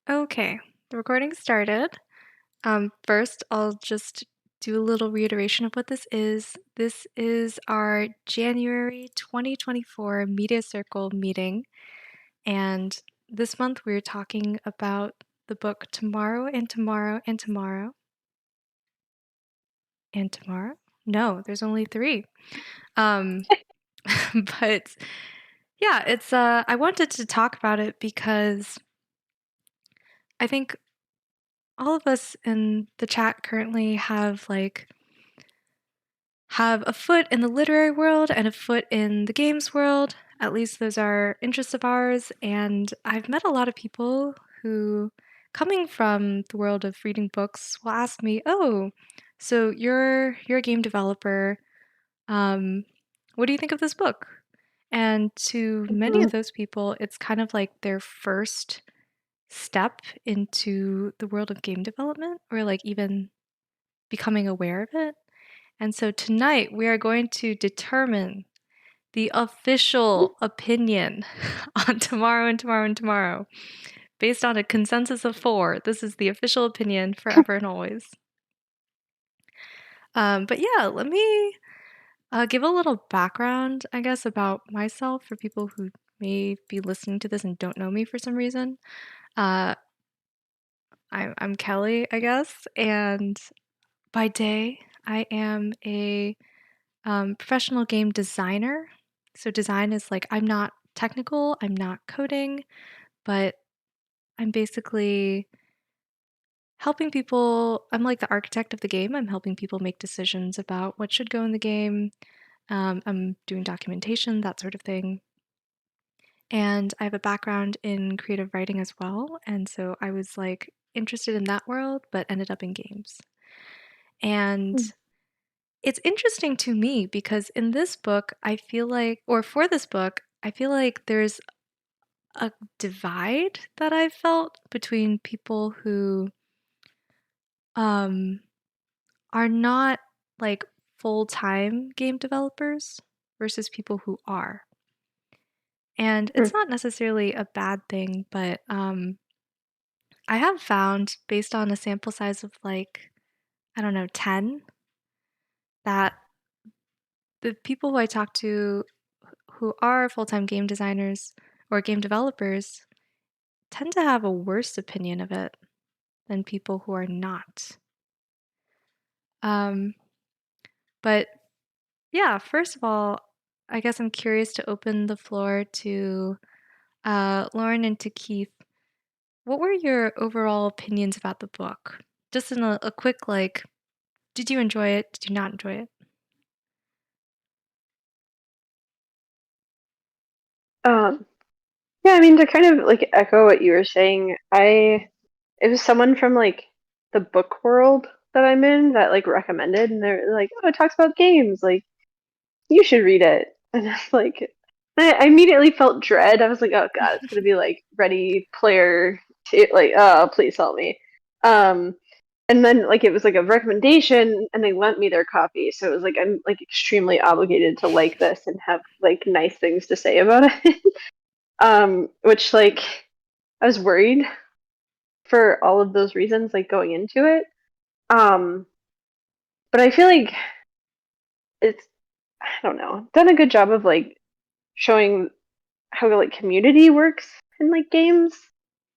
Okay, the recording started. First, I'll just do a little reiteration of what this is. This is our January 2024 Media Circle meeting, and this month we're talking about the book Tomorrow and Tomorrow and Tomorrow and Tomorrow. No, there's only three. Um, but yeah, it's I wanted to talk about it because I think all of us in the chat currently have a foot in the literary world and a foot in the games world. At least those are interests of ours. And I've met a lot of people who, coming from the world of reading books, will ask me, "Oh, so you're a game developer. Um, what do you think of this book?" And to many Mhm. of those people, it's kind of like their first step into the world of game development, or like even becoming aware of it. And so tonight we are going to determine the official opinion on Tomorrow and Tomorrow and Tomorrow. Based on a consensus of four, this is the official opinion forever and always. But yeah, let me give a little background, I guess, about myself for people who may be listening to this and don't know me for some reason. Uh, I'm Kelly, I guess, and by day, I am a professional game designer. So design is like I'm not technical, I'm not coding, but I'm basically helping people. I'm like the architect of the game. I'm helping people make decisions about what should go in the game. I'm doing documentation, that sort of thing. And I have a background in creative writing as well. And so I was like interested in that world, but ended up in games. And Mm. it's interesting to me because in this book, I feel like, or for this book, I feel like there's a divide that I've felt between people who um, are not like full-time game developers versus people who are. And it's Mm. not necessarily a bad thing, but I have found, based on a sample size of like, I don't know, 10, that the people who I talk to who are full-time game designers or game developers tend to have a worse opinion of it than people who are not. Um, but yeah, first of all, I guess I'm curious to open the floor to Lauren and to Keith. What were your overall opinions about the book? Just in a quick, like, did you enjoy it? Did you not enjoy it? Um, yeah, I mean, to kind of like echo what you were saying, it was someone from like the book world that I'm in that like recommended, and they're like, "Oh, it talks about games. Like, you should read it." And I was like, I immediately felt dread. I was like, "Oh God, it's gonna be like Ready Player Two. Like, oh, please help me." Um, and then like it was like a recommendation, and they lent me their copy, so it was like I'm like extremely obligated to like this and have like nice things to say about it. Which like I was worried for all of those reasons, like going into it. Um, but I feel like it's I don't know, done a good job of like showing how like community works in like games.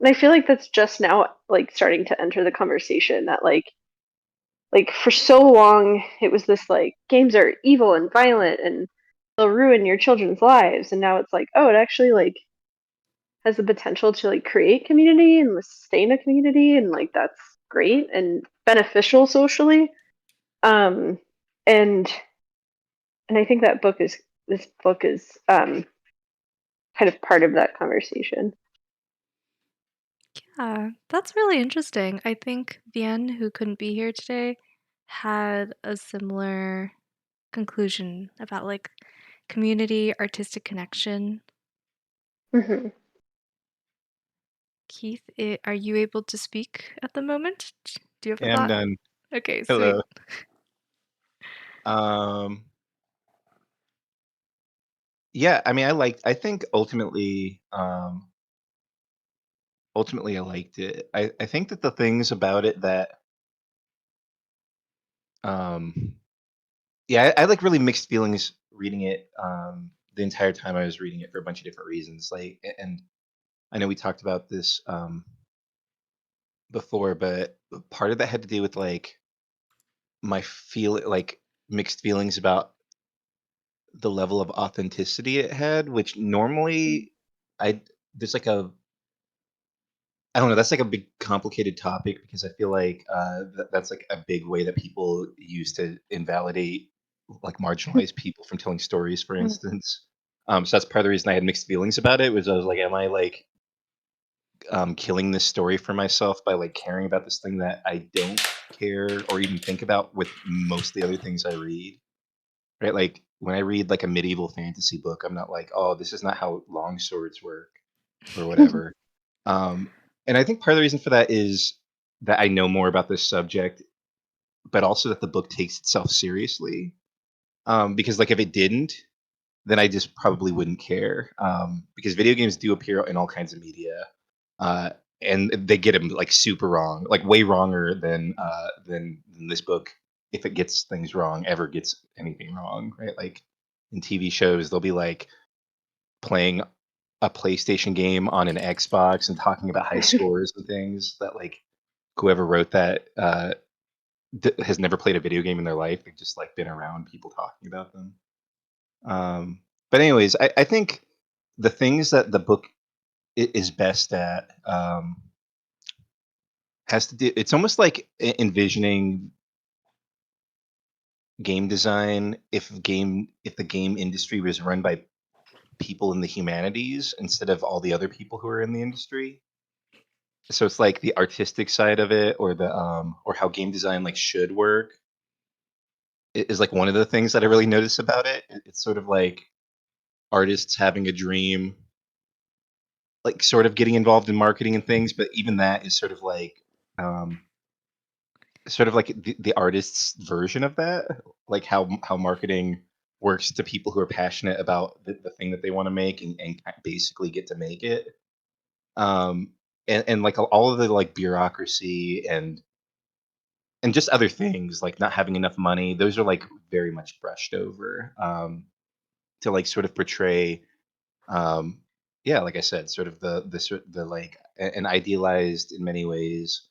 And I feel like that's just now like starting to enter the conversation that like for so long it was this like games are evil and violent and they'll ruin your children's lives, and now it's like, oh, it actually like has the potential to like create community and sustain a community, and like that's great and beneficial socially. um and and I think this book is kind of part of that conversation. Yeah, that's really interesting. I think Vienne, who couldn't be here today, had a similar conclusion about like community, artistic connection. Hmm. Keith, are you able to speak at the moment? Do you have a Yeah, I'm thought? done. Okay, sweet. Hello. Um, yeah, I mean, I think ultimately, ultimately I liked it. I think that the things about it that um yeah, I had, like, really mixed feelings reading it, the entire time I was reading it for a bunch of different reasons, like, and I know we talked about this, before, but part of that had to do with, like, my feel like, mixed feelings about the level of authenticity it had, which Mm. normally I there's like a I don't know, that's like a big complicated topic because I feel like that's like a big way that people use to invalidate like marginalized people from telling stories, for instance. So that's part of the reason I had mixed feelings about it was I was like, am I like killing this story for myself by like caring about this thing that I don't care or even think about with most of the other things I read? Right? Like when I read like a medieval fantasy book, I'm not like, oh, this is not how long swords work or whatever. Um, and I think part of the reason for that is that I know more about this subject, but also that the book takes itself seriously. Because like if it didn't, then I just probably wouldn't care. Because video games do appear in all kinds of media, uh, and they get them like super wrong, like way wronger than this book. If it gets things wrong, ever gets anything wrong, right? Like in TV shows, they'll be like playing a PlayStation game on an Xbox and talking about high scores and things that like whoever wrote that has never played a video game in their life. They've just like been around people talking about them. But anyways, I think the things that the book is best at has to do. It's almost like envisioning game design if the game industry was run by people in the humanities instead of all the other people who are in the industry. So it's like the artistic side of it or the or how game design like should work is like one of the things that I really notice about it. It's sort of like artists having a dream, like sort of getting involved in marketing and things, but even that is um sort of like the artist's version of that, like how marketing works to people who are passionate about the thing that they want to make and basically get to make it. Um and like all of the like bureaucracy and just other things like not having enough money, those are like very much brushed over to like sort of portray um yeah, like I said, sort of the like an idealized in many ways,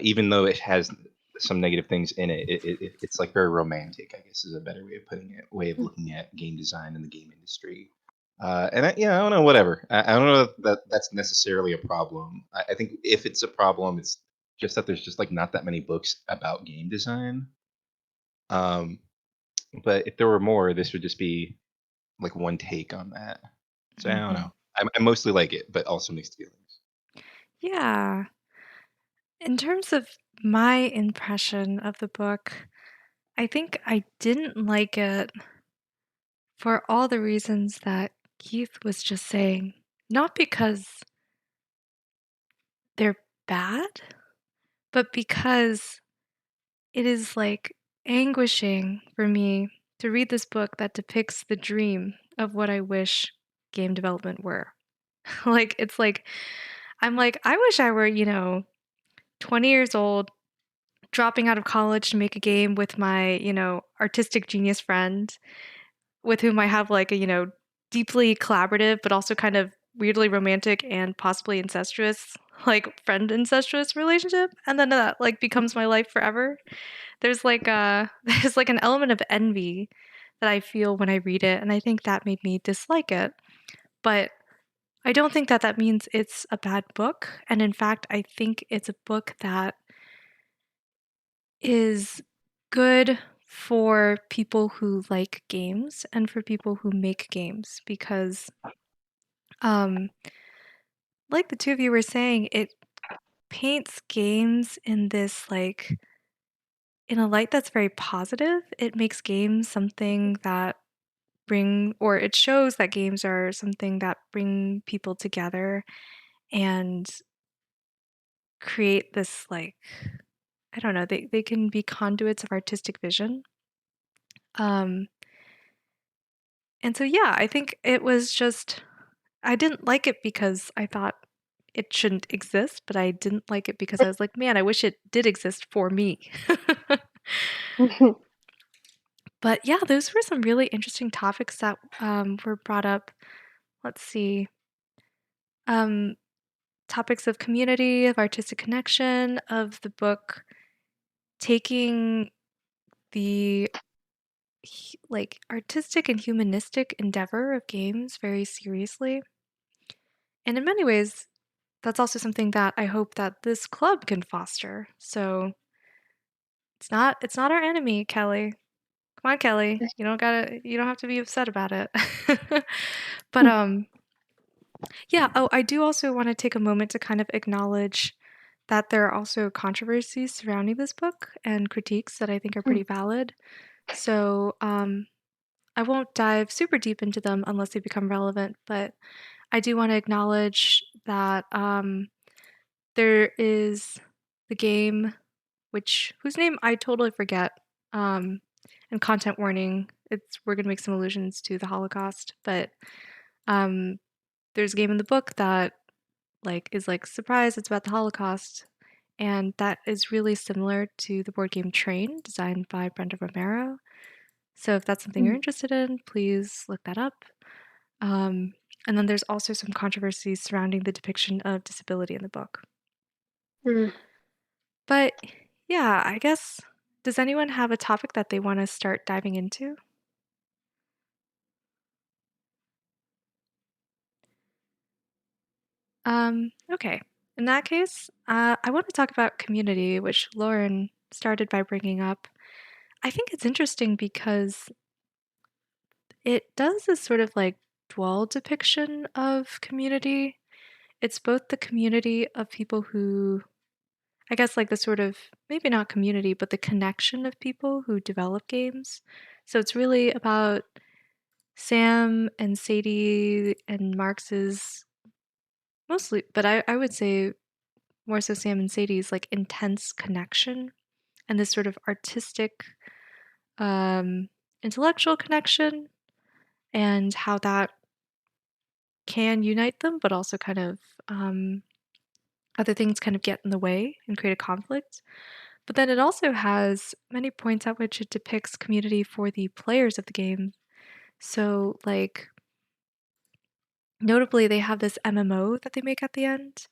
even though it has some negative things in it, it's like very romantic, I guess is a better way of putting it, way of looking at game design and the game industry. And I don't know, whatever. I don't know that that's necessarily a problem. I think if it's a problem, it's just that there's just like not that many books about game design. Um, but if there were more, this would just be like one take on that. So I don't Mhm. know. I mostly like it, but also mixed feelings. Yeah. In terms of my impression of the book, I think I didn't like it for all the reasons that Keith was just saying. Not because they're bad, but because it is like anguishing for me to read this book that depicts the dream of what I wish game development were. Like, it's like, I'm like, I wish I were, 20 years old, dropping out of college to make a game with my, artistic genius friend with whom I have like a, deeply collaborative, but also kind of weirdly romantic and possibly incestuous, like friend incestuous relationship. And then that like becomes my life forever. There's like there's like an element of envy that I feel when I read it, and I think that made me dislike it. But I don't think that that means it's a bad book, and in fact, I think it's a book that is good for people who like games and for people who make games because um like the two of you were saying, it paints games in this like in a light that's very positive. It makes games something that bring or it shows that games are something that bring people together and create this like I don't know, they can be conduits of artistic vision. Um and so yeah, I think it was just I didn't like it because I thought it shouldn't exist, but I didn't like it because I was like, man, I wish it did exist for me. But yeah, those were some really interesting topics that were brought up. Let's see. Um, Topics of community, of artistic connection, of the book taking the like artistic and humanistic endeavor of games very seriously. And in many ways, that's also something that I hope that this club can foster. So it's not our enemy, Kelly. Come on, Kelly. You don't have to be upset about it. But yeah, oh, I do also want to take a moment to kind of acknowledge that there are also controversies surrounding this book and critiques that I think are pretty valid. So, I won't dive super deep into them unless they become relevant, but I do want to acknowledge that there is the game, whose name I totally forget, um, and content warning. We're gonna make some allusions to the Holocaust, but um, there's a game in the book that is like surprise, it's about the Holocaust, and that is really similar to the board game Train, designed by Brenda Romero. So if that's something you're interested in, please look that up. Um, and then there's also some controversies surrounding the depiction of disability in the book. But yeah, I guess, does anyone have a topic that they want to start diving into? Okay. In that case, I want to talk about community, which Lauren started by bringing up. I think it's interesting because it does this sort of like dual depiction of community. It's both the community of people who, I guess, like the sort of, maybe not community, but the connection of people who develop games. So it's really about Sam and Sadie and Marx's, mostly, but I would say more so Sam and Sadie's like intense connection and this sort of artistic, um, intellectual connection, and how that can unite them, but also kind of other things kind of get in the way and create a conflict. But then it also has many points at which it depicts community for the players of the game. So, like, notably, they have this MMO that they make at the end.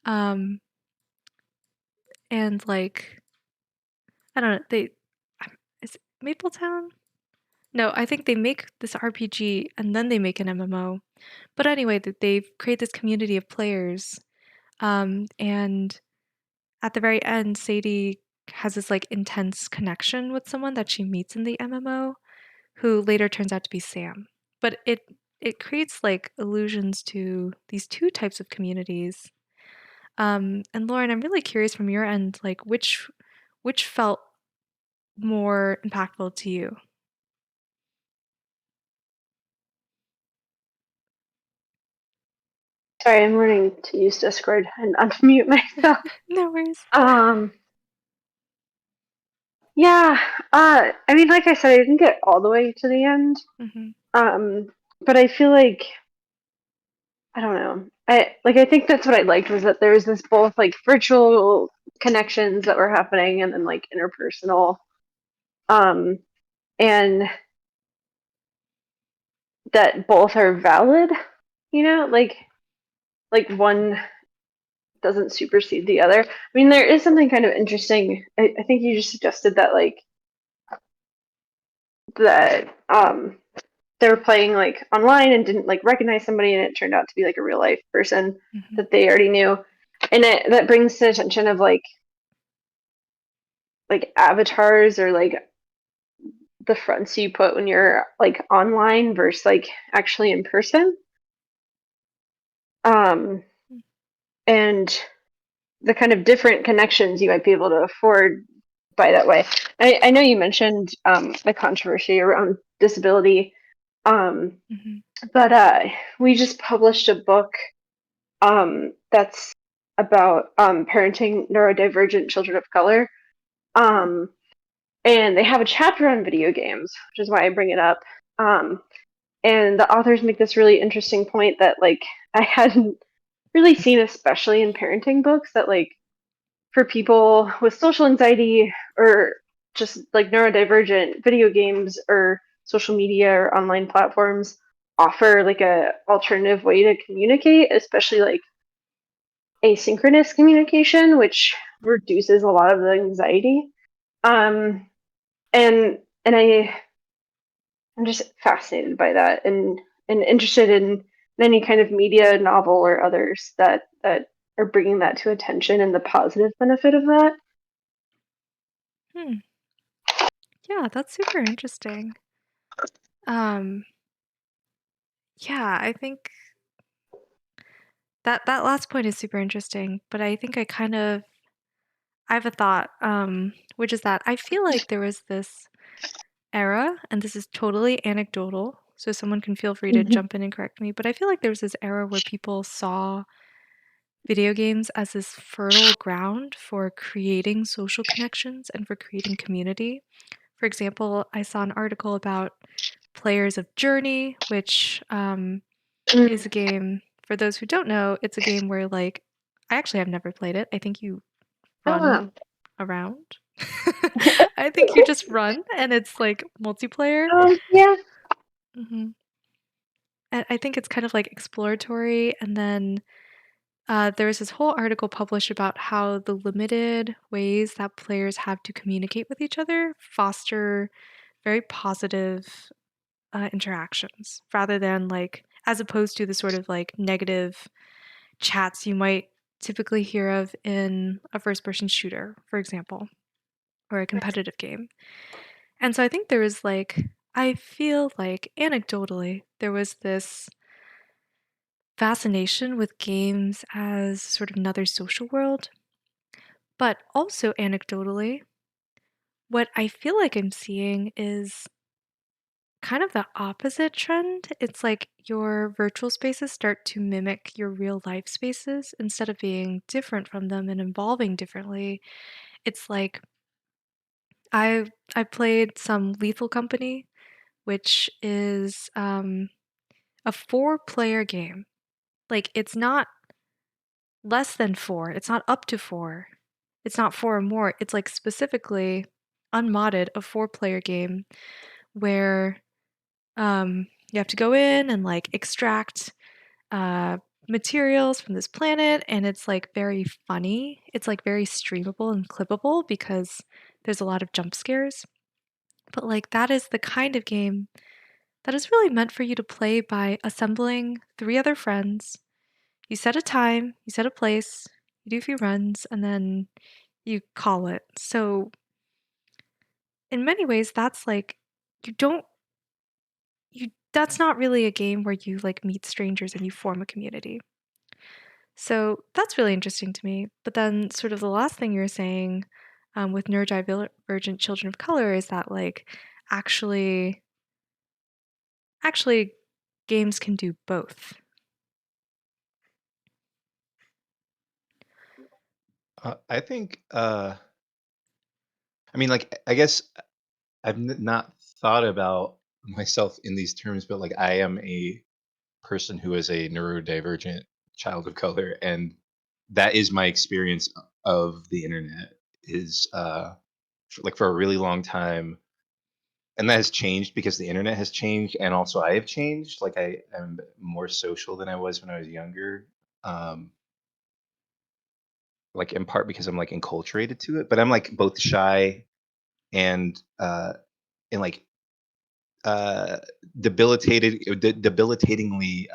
Um, and like, I don't know, is it Mapletown? No, I think they make this RPG and then they make an MMO. But anyway, they create this community of players. And at the very end, Sadie has this like intense connection with someone that she meets in the MMO, who later turns out to be Sam. But it creates like allusions to these two types of communities. And Lauren, I'm really curious from your end, like which felt more impactful to you? Sorry, I'm learning to use Discord and unmute myself. No worries. Um, yeah, I mean, like I said, I didn't get all the way to the end. Hmm. Um, but I feel like I don't know. I think that's what I liked was that there was this both like virtual connections that were happening and then like interpersonal. Um, and that both are valid, like one doesn't supersede the other. I mean, there is something kind of interesting. I think you just suggested that that they were playing like online and didn't like recognize somebody, and it turned out to be like a real life person Hmm. that they already knew, and that brings to the attention of like avatars or like the fronts you put when you're like online versus like actually in person. Um, and the kind of different connections you might be able to afford by that way. I know you mentioned the controversy around disability, um, Hmm. but we just published a book that's about parenting neurodivergent children of color. Um, and they have a chapter on video games, which is why I bring it up. Um, and the authors make this really interesting point that like I hadn't really seen, especially in parenting books, that like for people with social anxiety or just like neurodivergent, video games or social media or online platforms offer like a alternative way to communicate, especially like asynchronous communication, which reduces a lot of the anxiety. Um, and I'm just fascinated by that and interested in any kind of media, novel or others that are bringing that to attention and the positive benefit of that. Hmm. Yeah, that's super interesting. Um, yeah, I think that last point is super interesting, but I think I have a thought, which is that I feel like there was this era, and this is totally anecdotal, so someone can feel free to Mhm. jump in and correct me, but I feel like there was this era where people saw video games as this fertile ground for creating social connections and for creating community. For example, I saw an article about players of Journey, which is a Mm. game, for those who don't know, it's a game where, like, I actually have never played it. I think you run Oh, around. I think you just run and it's like multiplayer. yeah. hmm And I think it's kind of like exploratory. And then there was this whole article published about how the limited ways that players have to communicate with each other foster very positive interactions rather than like, as opposed to the sort of like negative chats you might typically hear of in a first person shooter, for example, or a competitive game. And so I think there was like, I feel like anecdotally, there was this fascination with games as sort of another social world. But also anecdotally, what I feel like I'm seeing is kind of the opposite trend. It's like your virtual spaces start to mimic your real life spaces instead of being different from them and evolving differently. It's like I played some Lethal Company, which is a four-player game. Like it's not less than four. It's not up to four. It's not four or more. It's like specifically unmodded a four-player game where you have to go in and like extract uh, materials from this planet, and it's like very funny. It's like very streamable and clippable because there's a lot of jump scares. But like that is the kind of game that is really meant for you to play by assembling three other friends. You set a time, you set a place, you do a few runs, and then you call it. So in many ways, that's like you don't you that's not really a game where you like meet strangers and you form a community. So that's really interesting to me. But then, sort of the last thing you're saying with neurodivergent children of color is that like actually, actually, games can do both. I think, I mean, like, I guess I've not thought about myself in these terms, but like, I am a person who is a neurodivergent child of color, and that is my experience of the internet. Is like for a really long time, and that has changed because the internet has changed, and also I have changed. Like I am more social than I was when I was younger. Um, like in part because I'm like enculturated to it, but I'm like both shy and like uh debilitatingly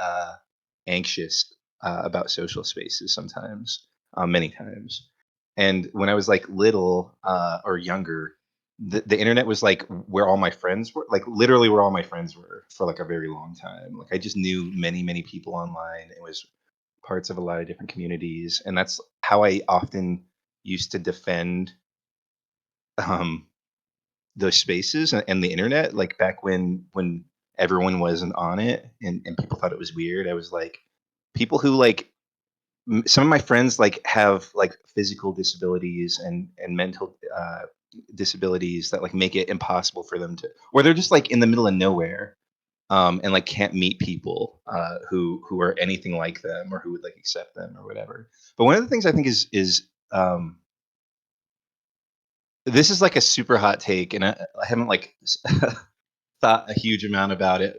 anxious about social spaces sometimes, many times. And when I was like little or younger, the internet was like where all my friends were, like literally where all my friends were for like a very long time. Like I just knew many people online. It was parts of a lot of different communities, and that's how I often used to defend um those spaces and the internet, like back when everyone wasn't on it, and people thought it was weird. I was like, people who like some of my friends like have like physical disabilities and mental disabilities that like make it impossible for them to, or they're just like in the middle of nowhere, and like can't meet people who are anything like them or who would like accept them or whatever. But one of the things I think is this is like a super hot take, and I haven't like thought a huge amount about it.